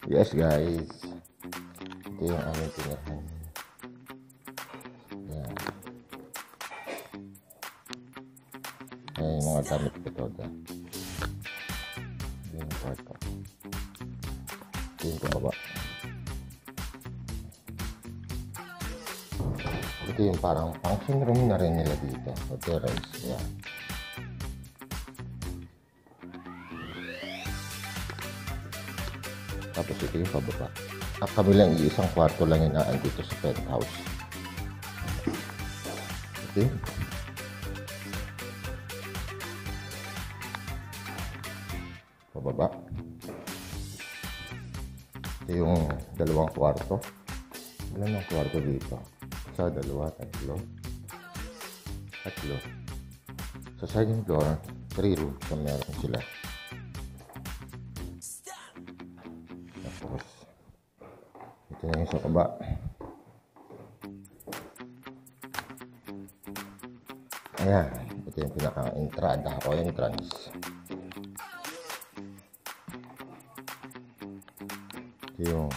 Yes guys, ito yung aming tinirahan. Yan. Ayan yung mga gamit ko ito. Ito yung kwarto. Ito yung pababa. Ito yung parang function room na rin nila dito. Terrace. Yan. Tapos ito yung pababa. Kami lang iisang kwarto lang inaan dito sa penthouse. Okay. Pababa. Ito yung dalawang kwarto. Ilan ang kwarto dito? Isa, dalawa, tatlo. Sa second floor, 3 rooms na meron sila. Ito na yung sa kaba. Ayan. Ito yung pinaka-entrada o entrance. Ito yung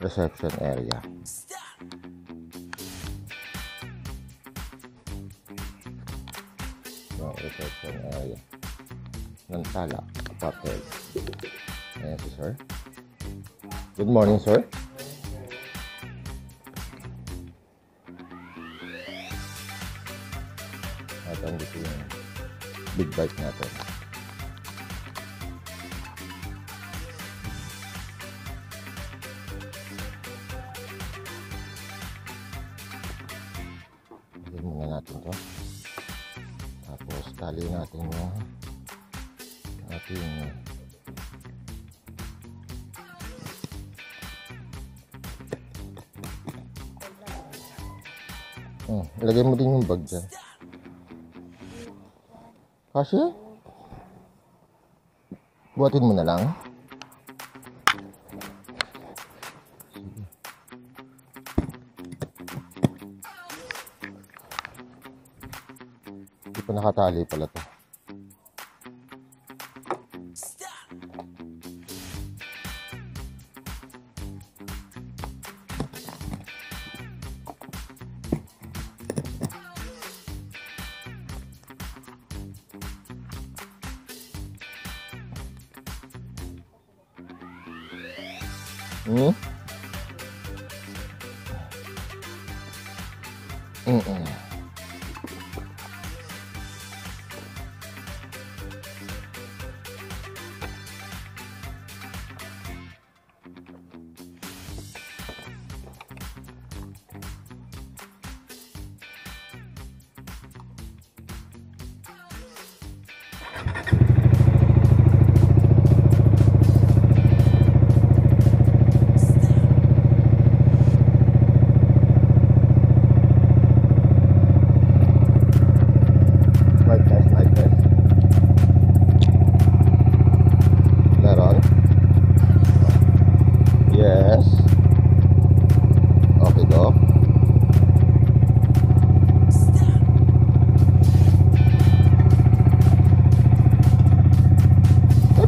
reception area. Yung reception area ng Tala Apartment. Ayan si sir. Good morning, sir. At andito yung big bike natin. Lagyan muna natin to. Tapos tali natin yung ating ilagay mo din yung bag dyan. Kasi buhatin mo na lang. Hindi pa nakatali pala to.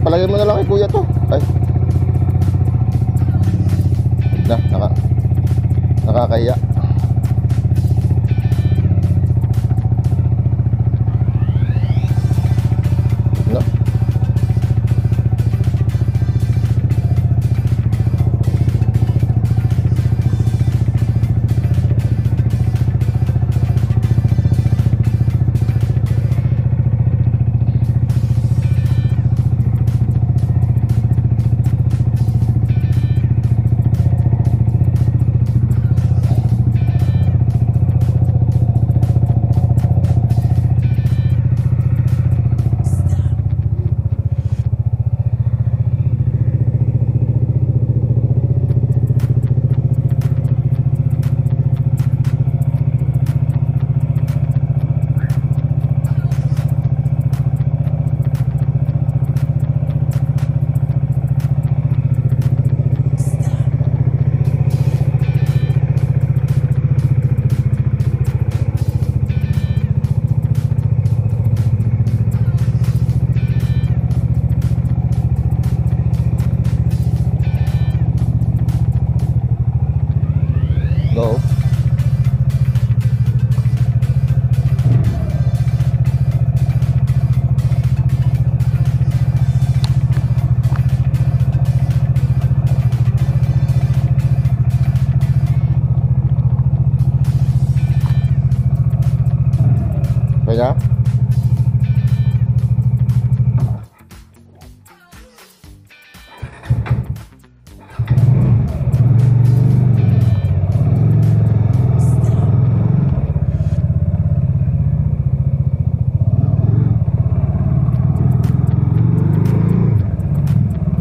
Palagay mo na lang kay kuya to. Ay. Nakakaya. No.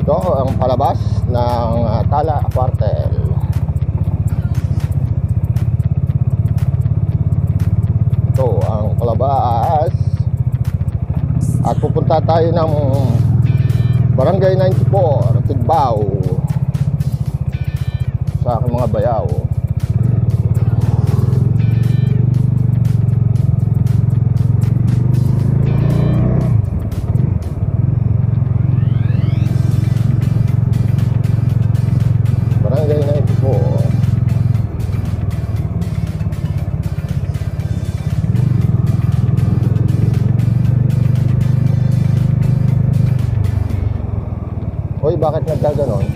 Ito ang palabas ng Tala Cuartel. Ito ang palabas. At pupunta tayo ng Barangay 94, Tigbao, sa aking mga bayaw. Barangay 94. Hoy, bakit nagkaganon?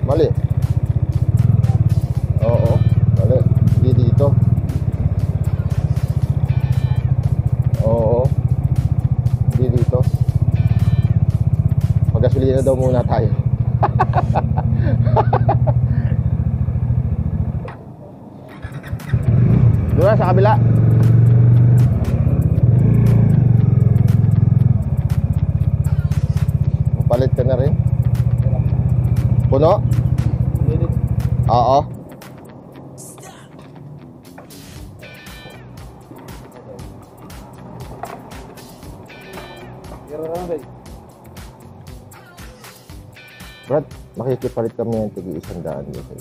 Mali. Oo, mali. Hindi dito. Oo, hindi dito. Pagasolina daw muna tayo. Doon sa kabila. Palit ka na rin. Puno? Oo. Brad, makikipalit kami ng tigi 100 dito.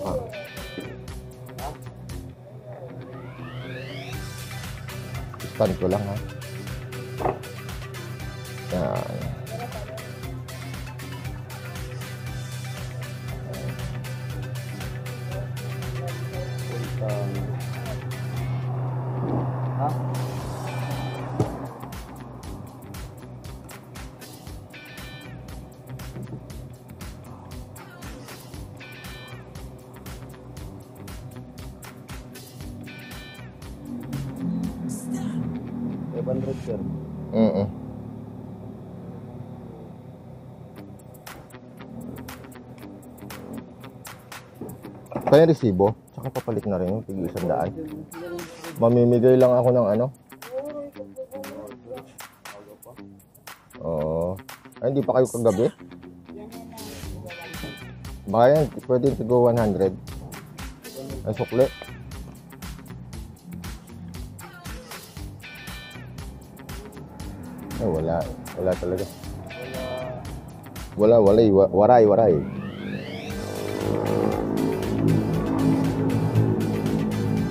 Okay. Stand ko lang ha. Yan. Ha? $500, sir. Kaya resibo, tsaka papalit na rin yung tig 100. Mamimigay lang ako ng ano. Oo. Ay, hindi pa kayo kagabi? Baka yan, pwede tigo 100. Ay, sukli. Ay, wala. Wala talaga. Wala, walay. Waray.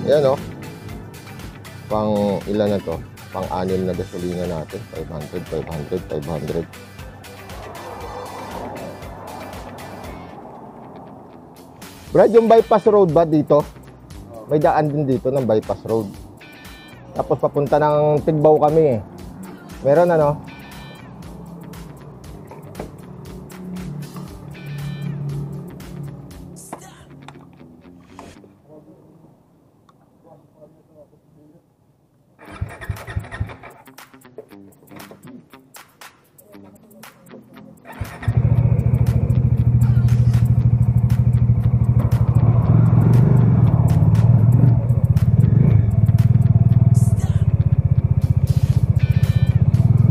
Yan o. Pang ilan na to? Pang 6 na gasolina natin. 500. Brad, yung bypass road ba dito? May daan din dito ng bypass road. Tapos papunta ng Tigbao kami eh. Meron ano?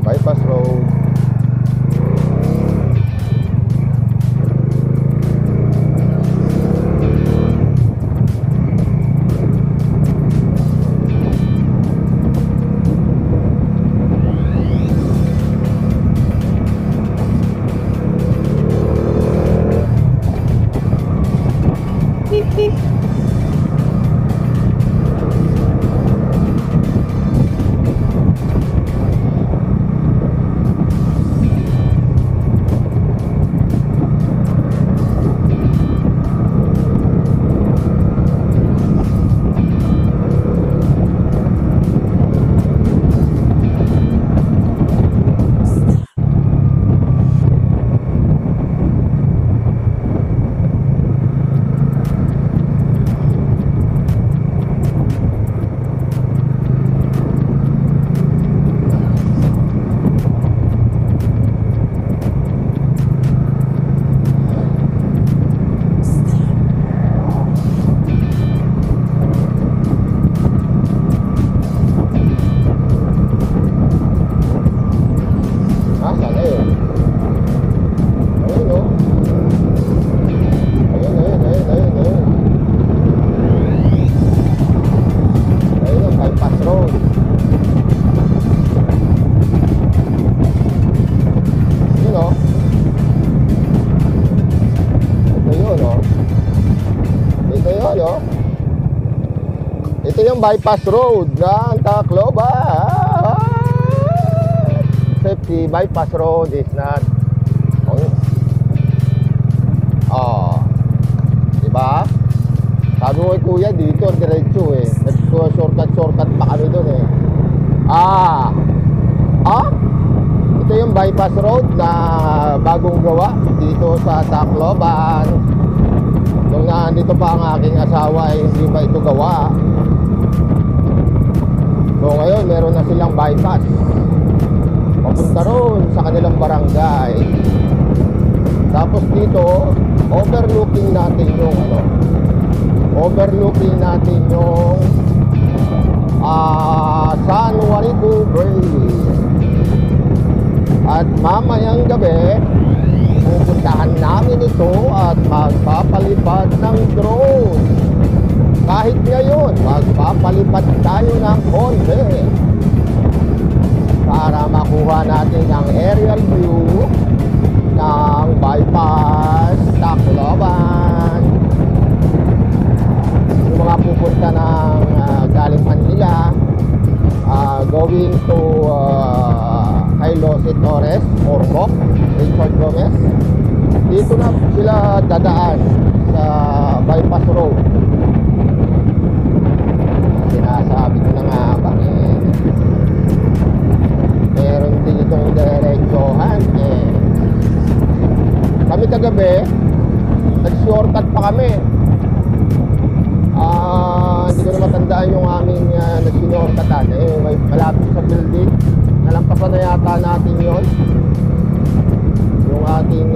Bypass yung bypass road ng Tacloban. Safety bypass road is not diba? Sabi ko kay kuya dito diretso eh. Shortcut pa kami doon eh. Ito yung bypass road na bagong gawa dito sa Tacloban. Nung nandito pa ang aking asawa eh, hindi pa ito gawa. So ngayon meron na silang bypass papunta roon sa kanilang barangay. Tapos dito overlooking natin yung San Juanico Bridge. At mamayang gabi pupuntahan namin ito at magpapalipad ng drone. Kahit ngayon magpapalipad tayo ng konti para makuha natin ang aerial view ng bypass Tacloban. Yung mga pupunta ng galing Manila going to kay Jose Torres, Ormoc, Richard Gomez, dito na sila dadaan sa bypass road. Sinasabi ko na nga bakit meron ditong diretsohan eh. Kami kagabi nag-shortcut pa kami. Hindi ko na matandaan yung aming nag-shortcutan eh, may malapit sa building. Nalampasan na yata natin yon, yung ating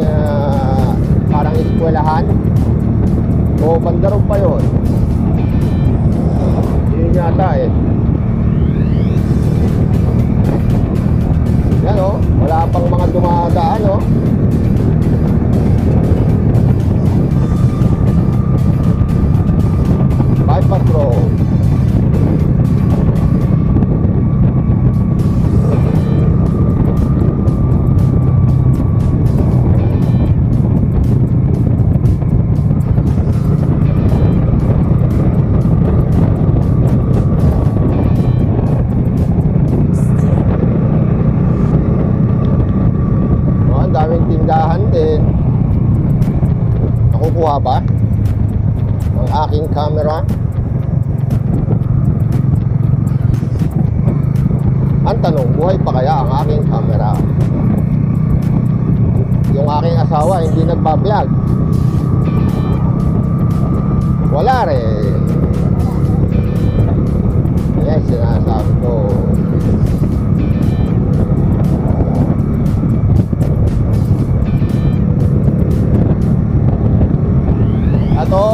parang eskwelahan o bandarong pa yun. Yun yata eh. Yan o, wala pang mga dumadaan o. Bypass road. Tindahan din. Nakukuha ba ang aking camera? Ang tanong, buhay pa kaya ang aking camera? Yung aking asawa hindi nagbablog. Wala rin. Yes, sinasabi ko. Ito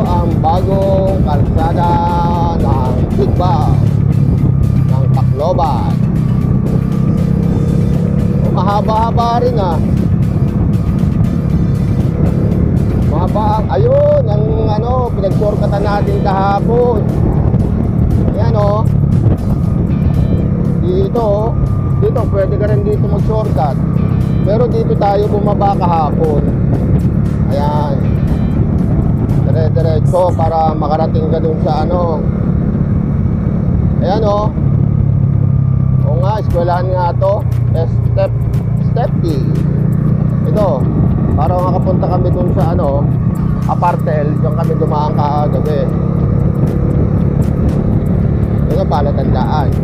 ang bagong kalsada ng Tigbaw ng Tacloban. Mahaba-haba rin ah. Mahaba. Ayun, ang pinag-shortcutan natin kahapon. Ayan o. Dito pwede ka rin dito mag-shortcut. Pero dito tayo bumaba kahapon. Ayan. Diretso para makarating ka dun sa ayan o. Oo nga, eskwelahan nga to. Step D. Ito, para makapunta kami dun sa Apartel. Diyan kami dumaan kagabi. Ito palatandaan.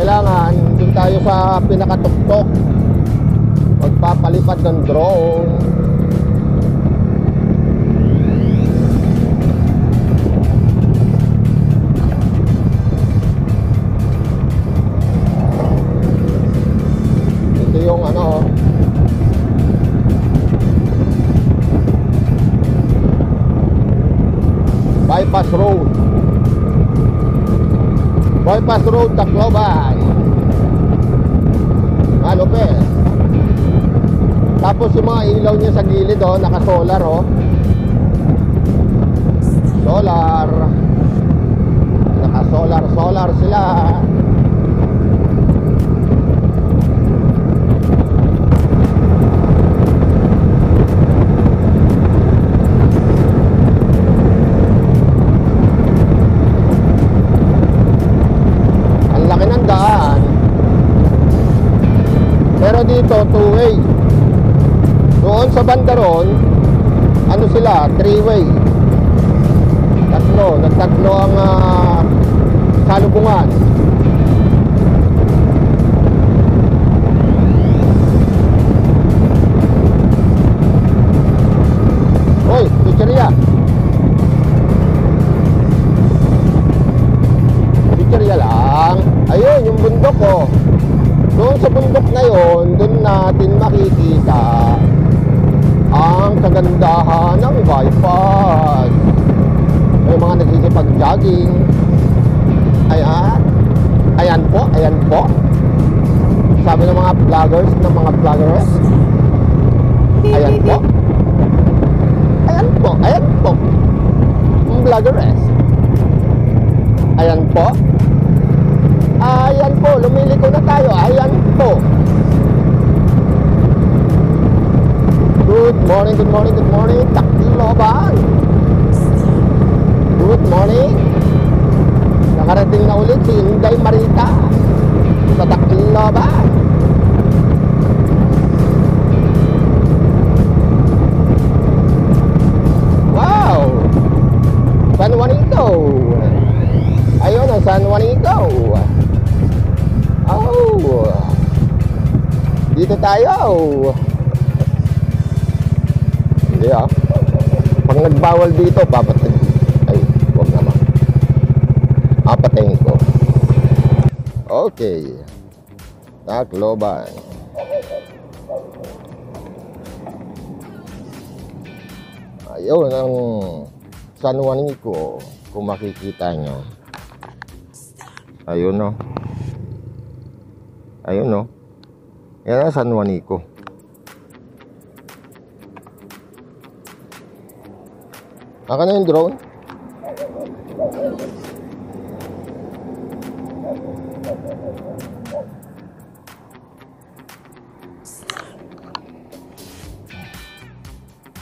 Kailangan dun tayo sa pinakatuktok, magpapalipad ng drone. Ito yung bypass road. Bypass road Tacloban. Lopez. Tapos yung mga ilaw niya sa gilid naka-solar solar. Naka-solar sila. banda ron, ano sila, 3-way. Nagtatlo ang salubungan. Hoy, pizzeria. Pizzeria lang. Ayun, yung bundok ko. Doon sa bundok na yun, doon natin makikita ang kagandahan ng bypass. May mga nagsisipag-jogging. Ayan. Ayan po. Sabi ng mga vloggers, ng mga vloggers. Ayan po. Ang vloggers. Ayan po. Ayan po, lumiliko na tayo. Ayan po. Good morning. Tacloban. Good morning. Nakarating na ulit si Inday Marita sa Tacloban. Wow! San Juanico. Ayun ang San Juanico. Oh, dito tayo. Hindi pag nagbawal dito, papatay. Ay, huwag naman. Papatayin ko. Okay. Tacloban. Ayun ang San Juanico, kung makikita nyo. Ayun no. Ayun no. Yan ang San Juanico. Aka na yung drone.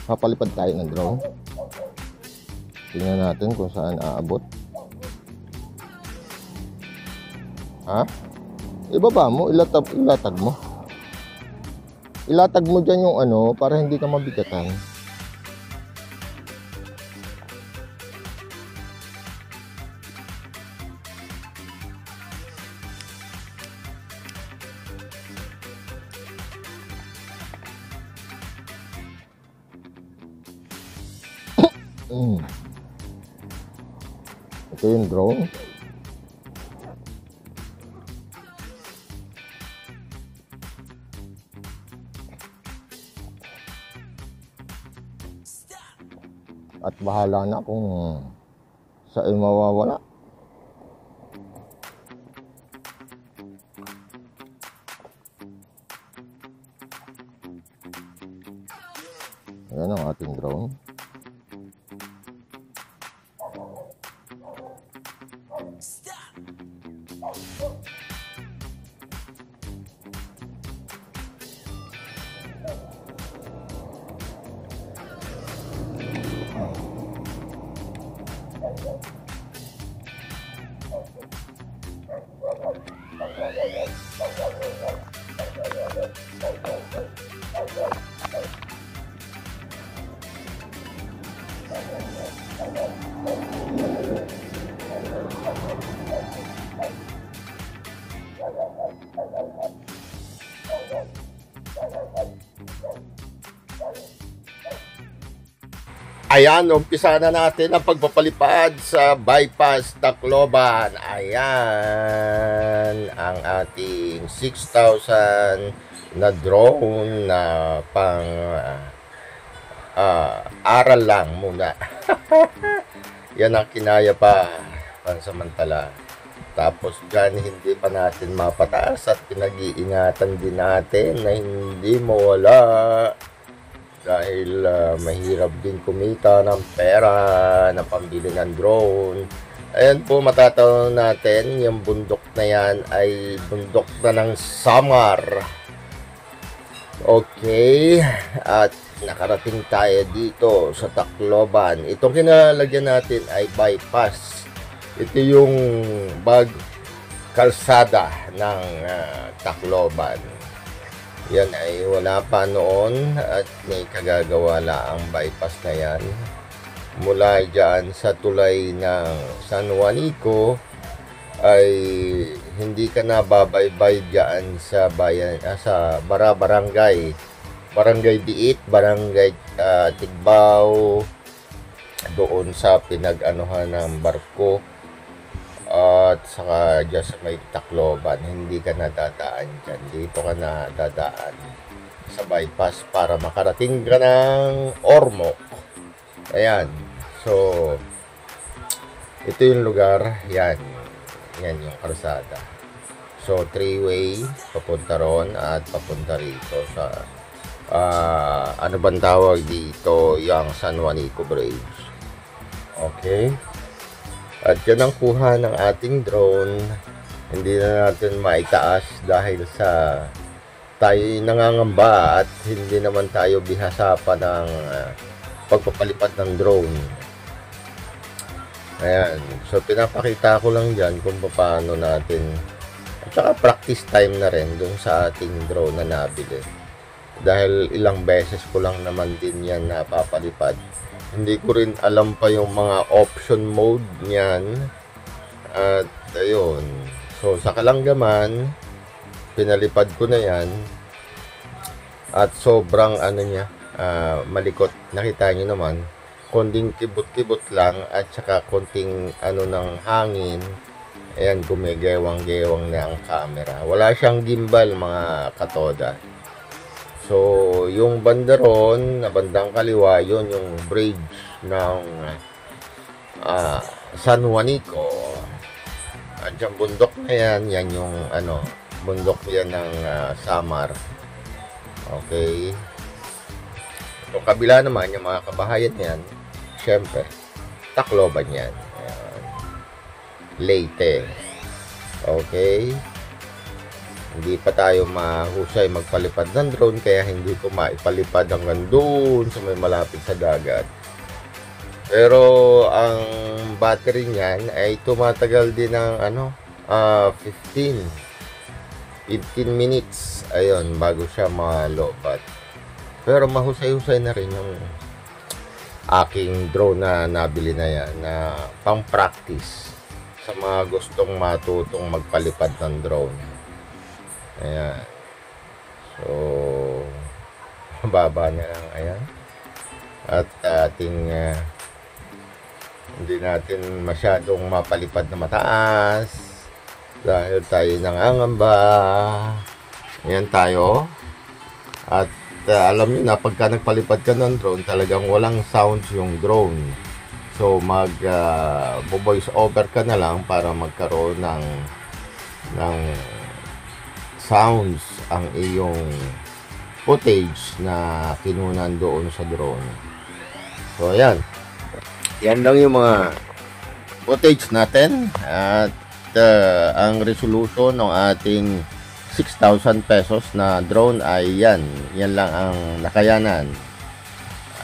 Papalipad tayo ng drone. Tingnan natin kung saan aabot. Ha? Ibaba mo, ilatag mo. Ilatag mo dyan yung ano, para hindi ka mabigatan. Ito yung drone. At bahala na kung saan mawawala. Ayan ang ating drone. Ayan, umpisa na natin ang pagpapalipad sa bypass Tacloban. Ayan ang ating 6,000 na drone na pang aral lang muna. Yan ang kinaya pa pansamantala. Tapos dyan hindi pa natin mapataas at pinag-iingatan din natin na hindi mawala. Dahil mahirap din kumita ng pera na pambili ng drone. Ayan po, matataw natin, yung bundok na yan ay bundok na ng Samar. Okay, at nakarating tayo dito sa Tacloban. Itong kinalagyan natin ay bypass. Ito yung kalsada ng Tacloban. Yan ay wala pa noon at may kagagawa ang bypass na yan. Mula dyan sa tulay ng San Juanico ay hindi ka na babaybay dyan sa bayan, sa barangay Diit, barangay Tigbao, doon sa pinag-anuhan ng barko at saka dyan sa may Tacloban. Hindi ka na dadaan dyan, dito ka na dadaan sa bypass para makarating ka ng Ormoc. Ayan, so ito yung lugar, yan yung kalsada. So 3-way papunta ron at papunta rito sa ano bang tawag dito, yung San Juanico Bridge. Okay, at yan ang kuha ng ating drone. Hindi na natin maitaas dahil sa tayo nangangamba at hindi naman tayo bihasa pa ng pagpapalipad ng drone. Ayan, so pinapakita ko lang dyan kung paano natin, at saka practice time na rin dun sa ating drone na nabili, dahil ilang beses ko lang naman din yan napapalipad. Hindi ko rin alam pa yung mga option mode niyan. At ayun, so sa kalanggaman pinalipad ko na yan at sobrang ano niya, malikot. Nakita nyo naman, konting kibot-kibot lang at saka konting ano ng hangin. Ayan, gumigewang-gewang na ang camera. Wala siyang gimbal mga katoda. So, yung bandaron na bandang kaliwa, yun yung bridge ng San Juanico. At yung bundok na yan yung ano, bundok yan ng Samar. Okay. So, kabila naman, yung mga kabahayan yan, syempre, Tacloban yan. Ayan. Leyte. Okay. Hindi pa tayo mahusay magpalipad ng drone, kaya hindi ko maipalipad hanggang doon sa may malapit sa dagat. Pero ang battery niyan ay tumatagal din ng ano, 15 minutes. Ayun, bago siya malobat. Pero mahusay-husay na rin yung aking drone na nabili na yan, na pang practice sa mga gustong matutong magpalipad ng drone. Ayan. So, baba na lang. Ayan. At ating hindi natin masyadong mapalipad na mataas dahil tayo nangangamba. Ayan tayo. At alam niyo na, pagka nagpalipad ka ng drone, talagang walang sounds yung drone. So, voice over ka na lang para magkaroon ng sounds ang iyong footage na kinunan doon sa drone. So, ayan. Yan lang yung mga footage natin. At ang resolution ng ating 6,000 pesos na drone ay yan. Yan lang ang nakayanan.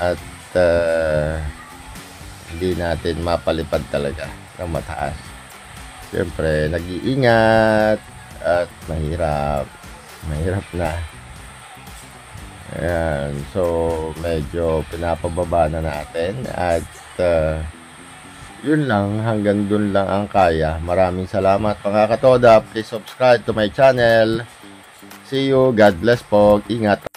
At hindi natin mapalipad talaga ng mataas. Siyempre, nag-iingat at mahirap na. Ayan, so medyo pinapababa na natin at yun lang, hanggang dun lang ang kaya. Maraming salamat mga katoda. Please subscribe to my channel. See you, God bless po, ingat.